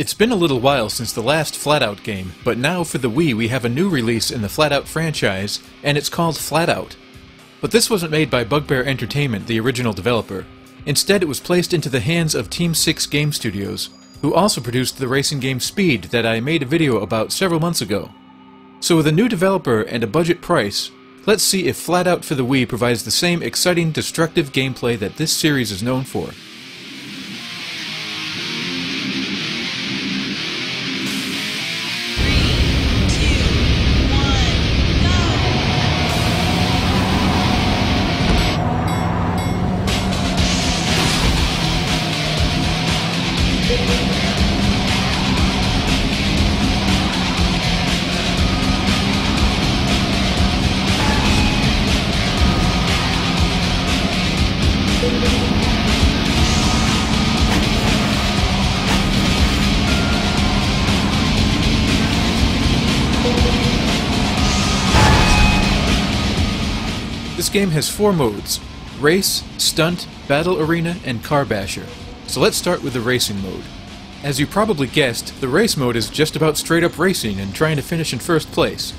It's been a little while since the last FlatOut game, but now for the Wii we have a new release in the FlatOut franchise, and it's called FlatOut. But this wasn't made by Bugbear Entertainment, the original developer. Instead, it was placed into the hands of Team 6 Game Studios, who also produced the racing game Speed that I made a video about several months ago. So with a new developer and a budget price, let's see if FlatOut for the Wii provides the same exciting, destructive gameplay that this series is known for. This game has 4 modes: Race, Stunt, Battle Arena, and Car Basher. So let's start with the racing mode. As you probably guessed, the race mode is just about straight up racing and trying to finish in first place.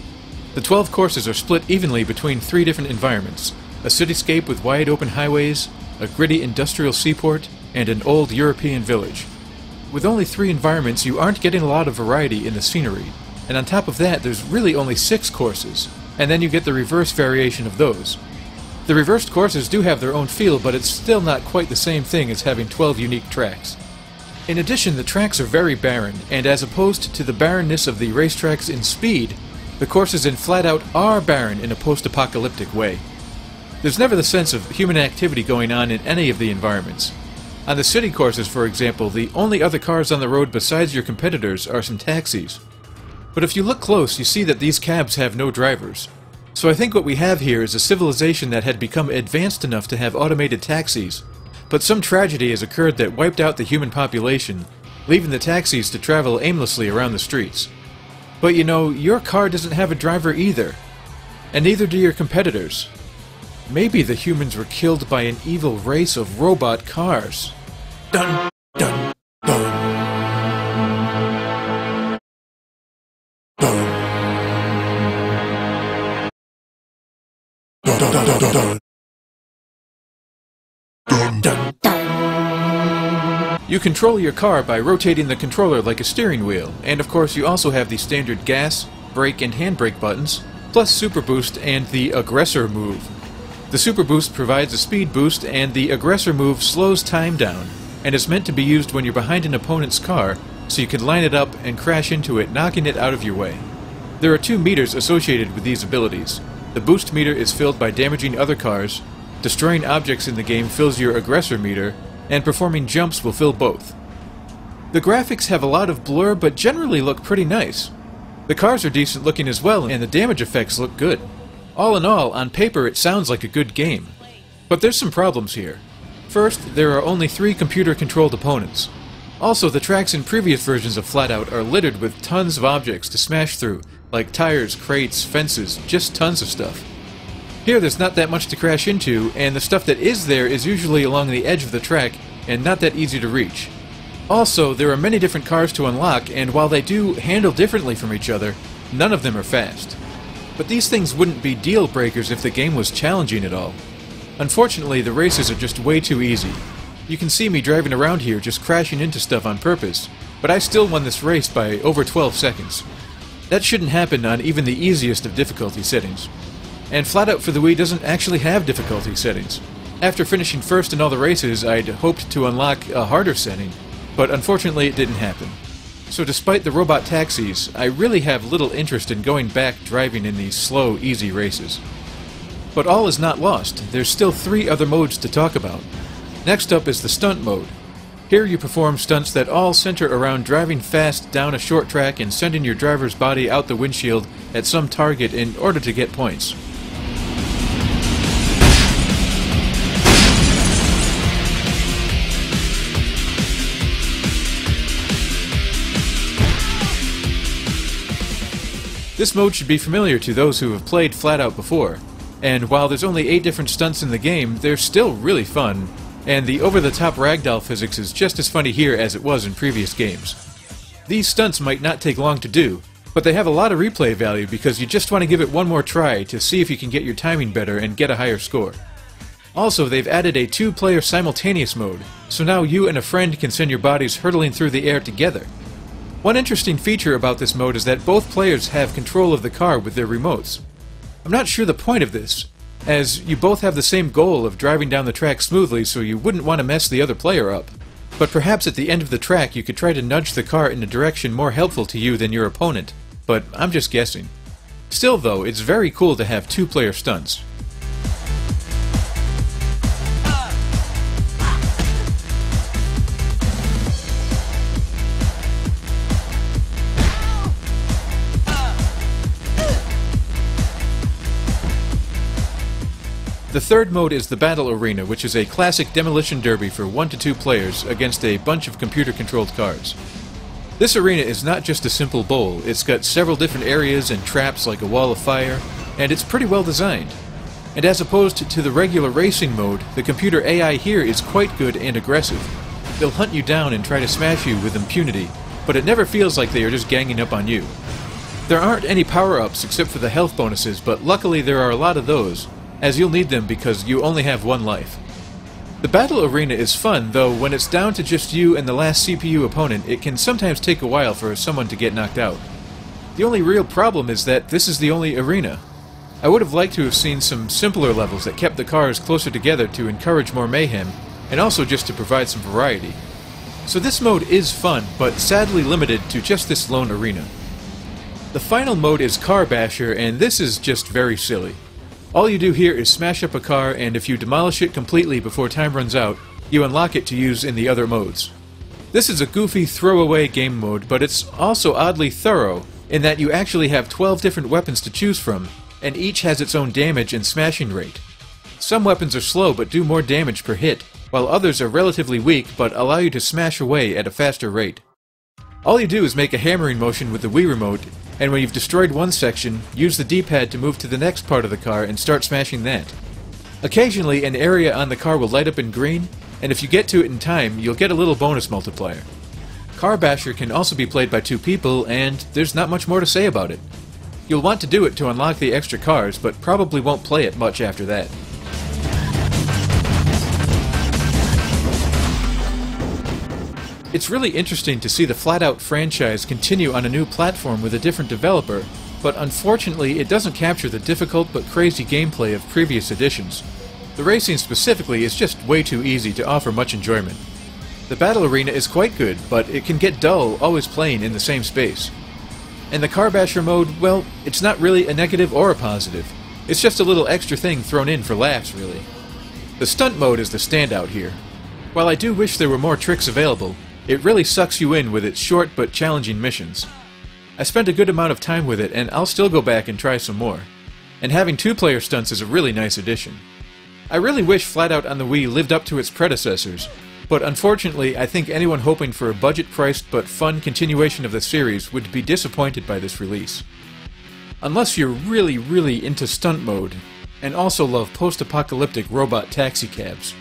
The 12 courses are split evenly between 3 different environments: a cityscape with wide open highways, a gritty industrial seaport, and an old European village. With only 3 environments, you aren't getting a lot of variety in the scenery, and on top of that there's really only 6 courses, and then you get the reverse variation of those. The reversed courses do have their own feel, but it's still not quite the same thing as having 12 unique tracks. In addition, the tracks are very barren, and as opposed to the barrenness of the racetracks in Speed, the courses in FlatOut are barren in a post-apocalyptic way. There's never the sense of human activity going on in any of the environments. On the city courses, for example, the only other cars on the road besides your competitors are some taxis. But if you look close, you see that these cabs have no drivers. So I think what we have here is a civilization that had become advanced enough to have automated taxis, but some tragedy has occurred that wiped out the human population, leaving the taxis to travel aimlessly around the streets. But you know, your car doesn't have a driver either, and neither do your competitors. Maybe the humans were killed by an evil race of robot cars. Dun, dun, dun. You control your car by rotating the controller like a steering wheel, and of course you also have the standard gas, brake, and handbrake buttons, plus Super Boost and the Aggressor move. The Super Boost provides a speed boost, and the Aggressor move slows time down, and is meant to be used when you're behind an opponent's car, so you can line it up and crash into it, knocking it out of your way. There are 2 meters associated with these abilities. The boost meter is filled by damaging other cars, destroying objects in the game fills your aggressor meter, and performing jumps will fill both. The graphics have a lot of blur, but generally look pretty nice. The cars are decent looking as well, and the damage effects look good. All in all, on paper it sounds like a good game. But there's some problems here. First, there are only 3 computer-controlled opponents. Also, the tracks in previous versions of FlatOut are littered with tons of objects to smash through, like tires, crates, fences, just tons of stuff. Here there's not that much to crash into, and the stuff that is there is usually along the edge of the track and not that easy to reach. Also, there are many different cars to unlock, and while they do handle differently from each other, none of them are fast. But these things wouldn't be deal breakers if the game was challenging at all. Unfortunately, the races are just way too easy. You can see me driving around here just crashing into stuff on purpose, but I still won this race by over 12 seconds. That shouldn't happen on even the easiest of difficulty settings. And FlatOut for the Wii doesn't actually have difficulty settings. After finishing first in all the races, I'd hoped to unlock a harder setting, but unfortunately it didn't happen. So despite the robot taxis, I really have little interest in going back driving in these slow, easy races. But all is not lost. There's still 3 other modes to talk about. Next up is the stunt mode. Here you perform stunts that all center around driving fast down a short track and sending your driver's body out the windshield at some target in order to get points. This mode should be familiar to those who have played FlatOut before, and while there's only 8 different stunts in the game, they're still really fun, and the over-the-top ragdoll physics is just as funny here as it was in previous games. These stunts might not take long to do, but they have a lot of replay value because you just want to give it one more try to see if you can get your timing better and get a higher score. Also, they've added a 2-player simultaneous mode, so now you and a friend can send your bodies hurtling through the air together. One interesting feature about this mode is that both players have control of the car with their remotes. I'm not sure the point of this, as you both have the same goal of driving down the track smoothly, so you wouldn't want to mess the other player up. But perhaps at the end of the track you could try to nudge the car in a direction more helpful to you than your opponent, but I'm just guessing. Still though, it's very cool to have 2-player stunts. The third mode is the Battle Arena, which is a classic demolition derby for 1 to 2 players against a bunch of computer-controlled cars. This arena is not just a simple bowl, it's got several different areas and traps like a wall of fire, and it's pretty well designed. And as opposed to the regular racing mode, the computer AI here is quite good and aggressive. They'll hunt you down and try to smash you with impunity, but it never feels like they are just ganging up on you. There aren't any power-ups except for the health bonuses, but luckily there are a lot of those, as you'll need them because you only have one life. The battle arena is fun, though when it's down to just you and the last CPU opponent, it can sometimes take a while for someone to get knocked out. The only real problem is that this is the only arena. I would have liked to have seen some simpler levels that kept the cars closer together to encourage more mayhem, and also just to provide some variety. So this mode is fun, but sadly limited to just this lone arena. The final mode is Car Basher, and this is just very silly. All you do here is smash up a car, and if you demolish it completely before time runs out, you unlock it to use in the other modes. This is a goofy throwaway game mode, but it's also oddly thorough, in that you actually have 12 different weapons to choose from, and each has its own damage and smashing rate. Some weapons are slow but do more damage per hit, while others are relatively weak but allow you to smash away at a faster rate. All you do is make a hammering motion with the Wii remote, and when you've destroyed one section, use the D-pad to move to the next part of the car and start smashing that. Occasionally, an area on the car will light up in green, and if you get to it in time, you'll get a little bonus multiplier. Car Basher can also be played by 2 people, and there's not much more to say about it. You'll want to do it to unlock the extra cars, but probably won't play it much after that. It's really interesting to see the FlatOut franchise continue on a new platform with a different developer, but unfortunately it doesn't capture the difficult but crazy gameplay of previous editions. The racing specifically is just way too easy to offer much enjoyment. The battle arena is quite good, but it can get dull always playing in the same space. And the Car Basher mode, well, it's not really a negative or a positive. It's just a little extra thing thrown in for laughs, really. The stunt mode is the standout here. While I do wish there were more tricks available, it really sucks you in with its short but challenging missions. I spent a good amount of time with it, and I'll still go back and try some more. And having 2-player stunts is a really nice addition. I really wish FlatOut on the Wii lived up to its predecessors, but unfortunately I think anyone hoping for a budget-priced but fun continuation of the series would be disappointed by this release. Unless you're really into stunt mode, and also love post-apocalyptic robot taxicabs.